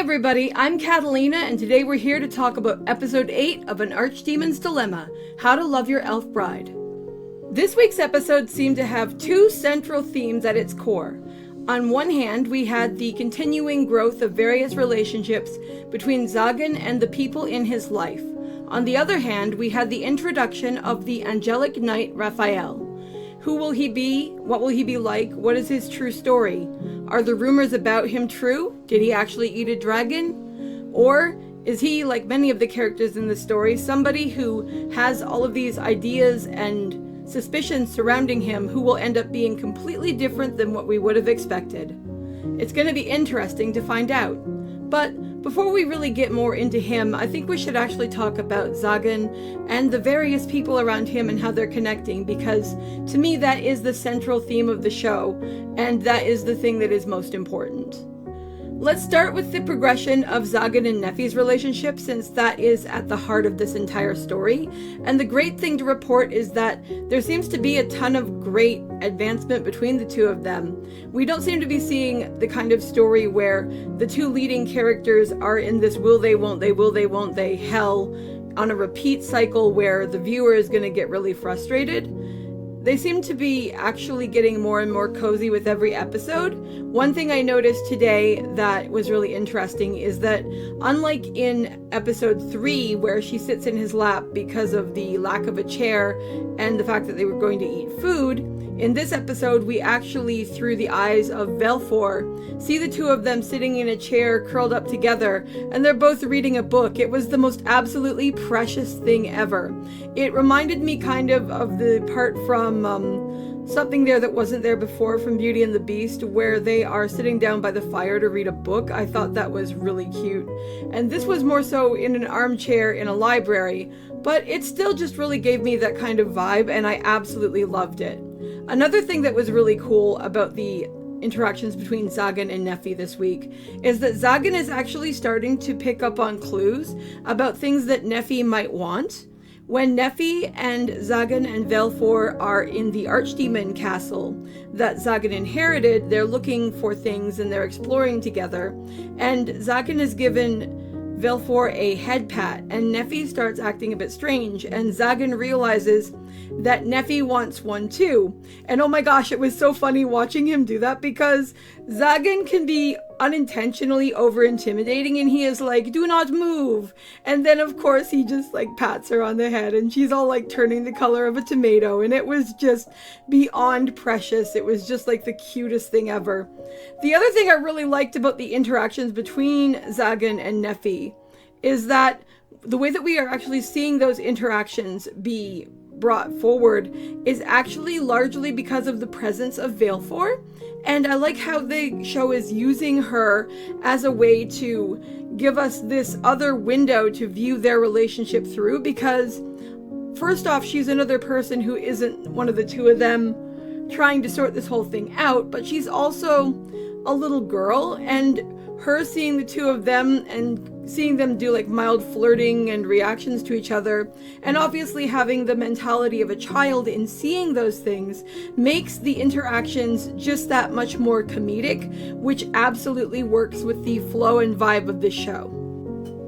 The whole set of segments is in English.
everybody, I'm Katallina, and today we're here to talk about episode 8 of An Archdemon's Dilemma, How to Love Your Elf Bride. This week's episode seemed to have two central themes at its core. On one hand, we had the continuing growth of various relationships between Zagan and the people in his life. On the other hand, we had the introduction of the angelic knight Raphael. Who will he be? What will he be like? What is his true story? Are the rumors about him true? Did he actually eat a dragon? Or is he, like many of the characters in the story, somebody who has all of these ideas and suspicions surrounding him who will end up being completely different than what we would have expected? It's going to be interesting to find out. But before we really get more into him, I think we should actually talk about Zagan and the various people around him and how they're connecting, because to me that is the central theme of the show, and that is the thing that is most important. Let's start with the progression of Zagan and Nephy's relationship, since that is at the heart of this entire story. And the great thing to report is that there seems to be a ton of great advancement between the two of them. We don't seem to be seeing the kind of story where the two leading characters are in this will they, won't they hell on a repeat cycle where the viewer is going to get really frustrated. They seem to be actually getting more and more cozy with every episode. One thing I noticed today that was really interesting is that unlike in episode 3, where she sits in his lap because of the lack of a chair and the fact that they were going to eat food, in this episode we actually, through the eyes of Valefor, see the two of them sitting in a chair curled up together, and they're both reading a book. It was the most absolutely precious thing ever. It reminded me kind of the part from something there that wasn't there before from Beauty and the Beast, where they are sitting down by the fire to read a book. I thought that was really cute. And this was more so in an armchair in a library, but it still just really gave me that kind of vibe, and I absolutely loved it. Another thing that was really cool about the interactions between Zagan and Nephy this week is that Zagan is actually starting to pick up on clues about things that Nephy might want. When Nephy and Zagan and Valefor are in the Archdemon castle that Zagan inherited, they're looking for things and they're exploring together. And Zagan is given Valefor a head pat, and Nephy starts acting a bit strange, and Zagan realizes that Nephy wants one too. And oh my gosh, it was so funny watching him do that, because Zagan can be unintentionally over intimidating, and he is like, do not move, and then of course he just like pats her on the head and she's all like turning the color of a tomato, and it was just beyond precious. It was just like the cutest thing ever. The other thing I really liked about the interactions between Zagan and Nephy is that the way that we are actually seeing those interactions be brought forward is actually largely because of the presence of Valefor. And I like how the show is using her as a way to give us this other window to view their relationship through, because first off, she's another person who isn't one of the two of them trying to sort this whole thing out, but she's also a little girl, and her seeing the two of them and seeing them do like mild flirting and reactions to each other, and obviously having the mentality of a child in seeing those things, makes the interactions just that much more comedic, which absolutely works with the flow and vibe of the show.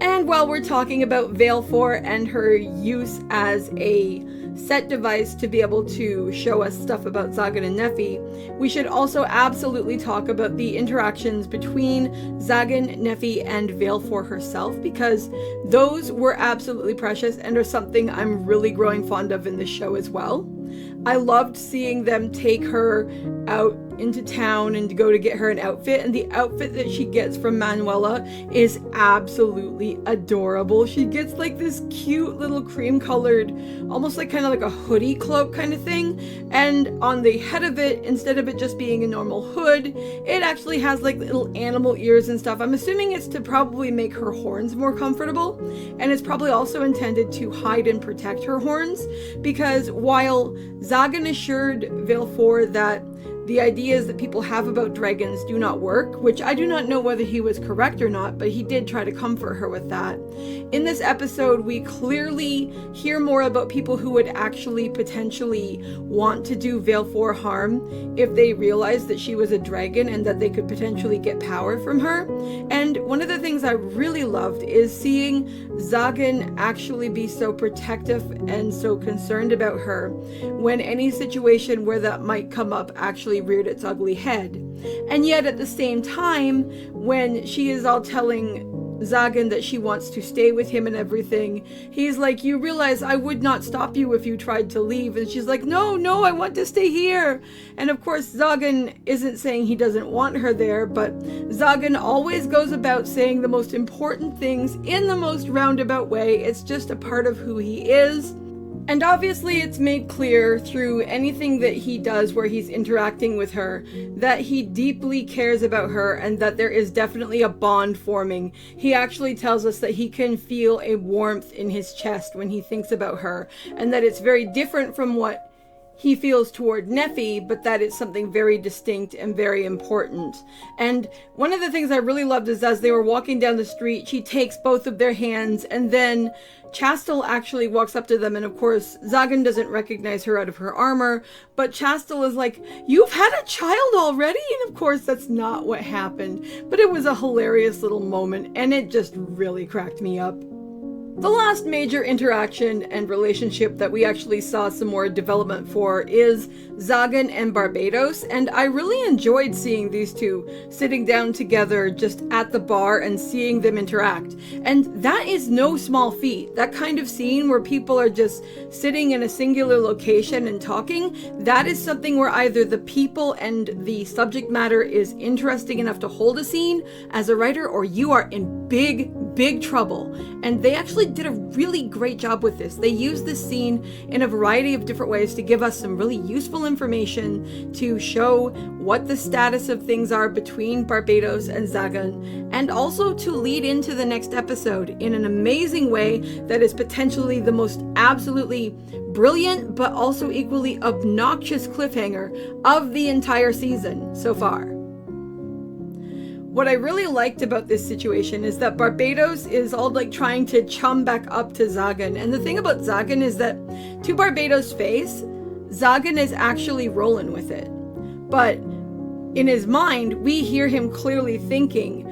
And while we're talking about Valefor and her use as a set device to be able to show us stuff about Zagan and Nephy, we should also absolutely talk about the interactions between Zagan, Nephy, and Valefor herself, because those were absolutely precious and are something I'm really growing fond of in this show as well. I loved seeing them take her out into town and to go to get her an outfit, and the outfit that she gets from Manuela is absolutely adorable. She gets like this cute little cream colored, almost like kind of like a hoodie cloak kind of thing, and on the head of it, instead of it just being a normal hood, it actually has like little animal ears and stuff. I'm assuming it's to probably make her horns more comfortable, and it's probably also intended to hide and protect her horns, because while Zagan assured Valefor that the ideas that people have about dragons do not work, which I do not know whether he was correct or not, but he did try to comfort her with that. In this episode, we clearly hear more about people who would actually potentially want to do Valefor harm if they realized that she was a dragon and that they could potentially get power from her. And one of the things I really loved is seeing Zagan actually be so protective and so concerned about her when any situation where that might come up actually reared its ugly head. And yet at the same time, when she is all telling Zagan that she wants to stay with him and everything, he's like, you realize I would not stop you if you tried to leave. And she's like, no, I want to stay here. And of course, Zagan isn't saying he doesn't want her there, but Zagan always goes about saying the most important things in the most roundabout way. It's just a part of who he is. And obviously it's made clear through anything that he does where he's interacting with her that he deeply cares about her and that there is definitely a bond forming. He actually tells us that he can feel a warmth in his chest when he thinks about her, and that it's very different from what he feels toward Nephy, but that it's something very distinct and very important. And one of the things I really loved is as they were walking down the street, she takes both of their hands, and then Chastille actually walks up to them, and of course Zagan doesn't recognize her out of her armor, but Chastille is like, you've had a child already? And of course that's not what happened, but it was a hilarious little moment, and it just really cracked me up. The last major interaction and relationship that we actually saw some more development for is Zagan and Barbados, and I really enjoyed seeing these two sitting down together just at the bar and seeing them interact. And that is no small feat. That kind of scene where people are just sitting in a singular location and talking, that is something where either the people and the subject matter is interesting enough to hold a scene as a writer, or you are in big trouble. And they actually did a really great job with this. They used this scene in a variety of different ways to give us some really useful information to show what the status of things are between Barbados and Zagan, and also to lead into the next episode in an amazing way that is potentially the most absolutely brilliant but also equally obnoxious cliffhanger of the entire season so far. What I really liked about this situation is that Barbados is all like trying to chum back up to Zagan. And the thing about Zagan is that to Barbados' face, Zagan is actually rolling with it. But in his mind, we hear him clearly thinking,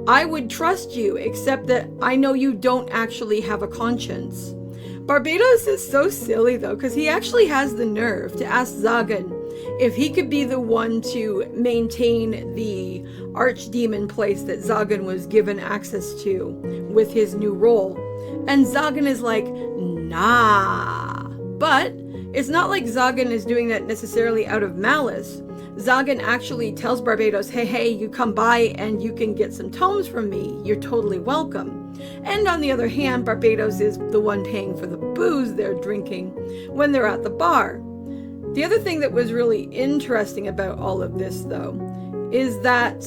I would trust you, except that I know you don't actually have a conscience. Barbados is so silly though, because he actually has the nerve to ask Zagan if he could be the one to maintain the Archdemon place that Zagan was given access to with his new role. And Zagan is like, nah. But it's not like Zagan is doing that necessarily out of malice. Zagan actually tells Barbados, hey, you come by and you can get some tomes from me. You're totally welcome. And on the other hand, Barbados is the one paying for the booze they're drinking when they're at the bar. The other thing that was really interesting about all of this, though, is that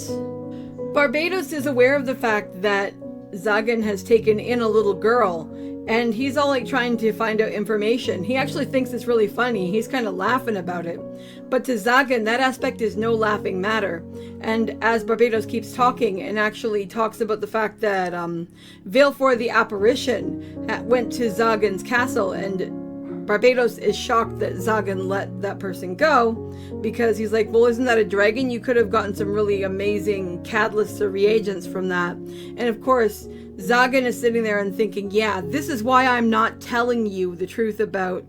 Barbados is aware of the fact that Zagan has taken in a little girl, and he's all like trying to find out information. He actually thinks it's really funny. He's kind of laughing about it. But to Zagan, that aspect is no laughing matter. And as Barbados keeps talking and actually talks about the fact that Valefor the apparition went to Zagan's castle, and Barbados is shocked that Zagan let that person go, because he's like, well, isn't that a dragon? You could have gotten some really amazing catalysts or reagents from that. And of course, Zagan is sitting there and thinking, yeah, this is why I'm not telling you the truth about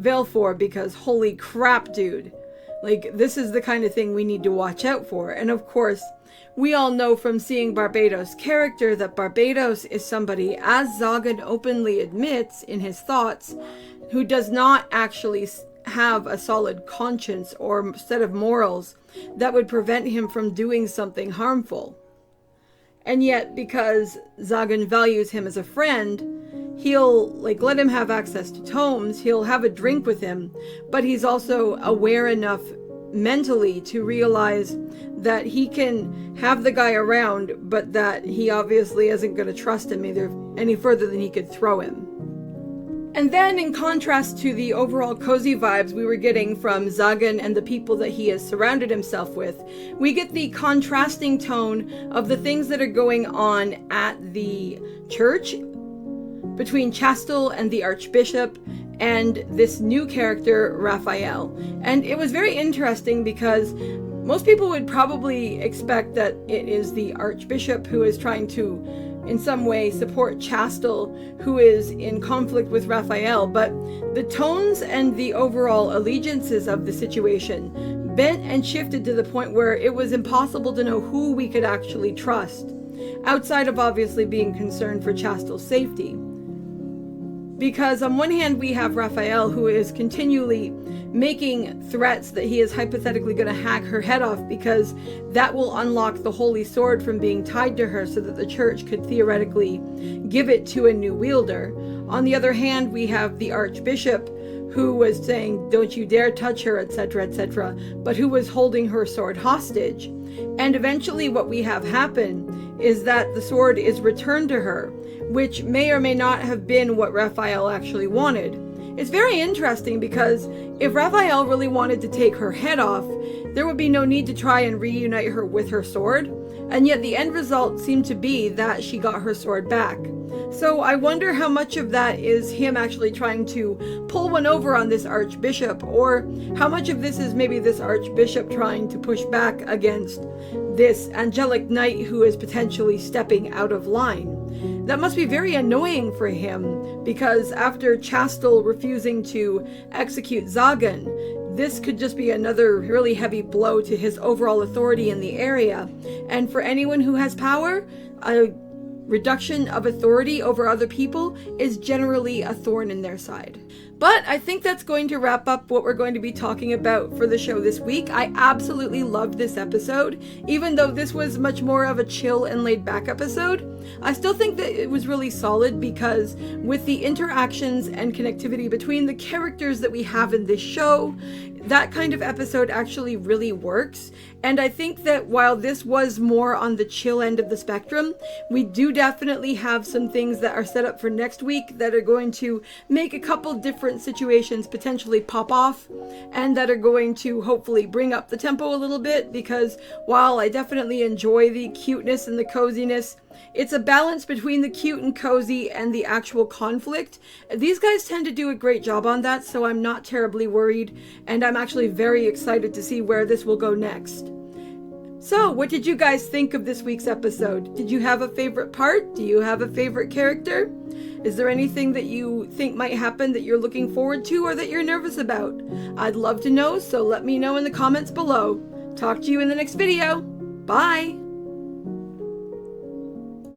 Valefor, because holy crap, dude. Like, this is the kind of thing we need to watch out for. And of course, we all know from seeing Barbados' character that Barbados is somebody, as Zagan openly admits in his thoughts, who does not actually have a solid conscience or set of morals that would prevent him from doing something harmful. And yet, because Zagan values him as a friend, he'll let him have access to tomes, he'll have a drink with him, but he's also aware enough mentally to realize that he can have the guy around, but that he obviously isn't going to trust him either any further than he could throw him. And then, in contrast to the overall cozy vibes we were getting from Zagan and the people that he has surrounded himself with, we get the contrasting tone of the things that are going on at the church between Chastille and the Archbishop and this new character, Raphael. And it was very interesting because most people would probably expect that it is the Archbishop who is trying to, in some way, support Chastille, who is in conflict with Raphael, but the tones and the overall allegiances of the situation bent and shifted to the point where it was impossible to know who we could actually trust, outside of obviously being concerned for Chastille's safety. Because on one hand, we have Raphael, who is continually making threats that he is hypothetically going to hack her head off because that will unlock the Holy Sword from being tied to her so that the church could theoretically give it to a new wielder. On the other hand, we have the Archbishop, who was saying, "Don't you dare touch her," etc., etc., but who was holding her sword hostage. And eventually what we have happen is that the sword is returned to her, which may or may not have been what Raphael actually wanted. It's very interesting because if Raphael really wanted to take her head off, there would be no need to try and reunite her with her sword, and yet the end result seemed to be that she got her sword back. So I wonder how much of that is him actually trying to pull one over on this Archbishop, or how much of this is maybe this Archbishop trying to push back against this angelic knight who is potentially stepping out of line. That must be very annoying for him, because after Chastille refusing to execute Zagan, this could just be another really heavy blow to his overall authority in the area. And for anyone who has power, a reduction of authority over other people is generally a thorn in their side. But I think that's going to wrap up what we're going to be talking about for the show this week. I absolutely loved this episode. Even though this was much more of a chill and laid back episode, I still think that it was really solid because with the interactions and connectivity between the characters that we have in this show, that kind of episode actually really works. And I think that while this was more on the chill end of the spectrum, we do definitely have some things that are set up for next week that are going to make a couple different situations potentially pop off, and that are going to hopefully bring up the tempo a little bit, because while I definitely enjoy the cuteness and the coziness, it's a balance between the cute and cozy and the actual conflict. These guys tend to do a great job on that, so I'm not terribly worried, and I'm actually very excited to see where this will go next. So, what did you guys think of this week's episode? Did you have a favorite part? Do you have a favorite character? Is there anything that you think might happen that you're looking forward to or that you're nervous about? I'd love to know, so let me know in the comments below. Talk to you in the next video. Bye!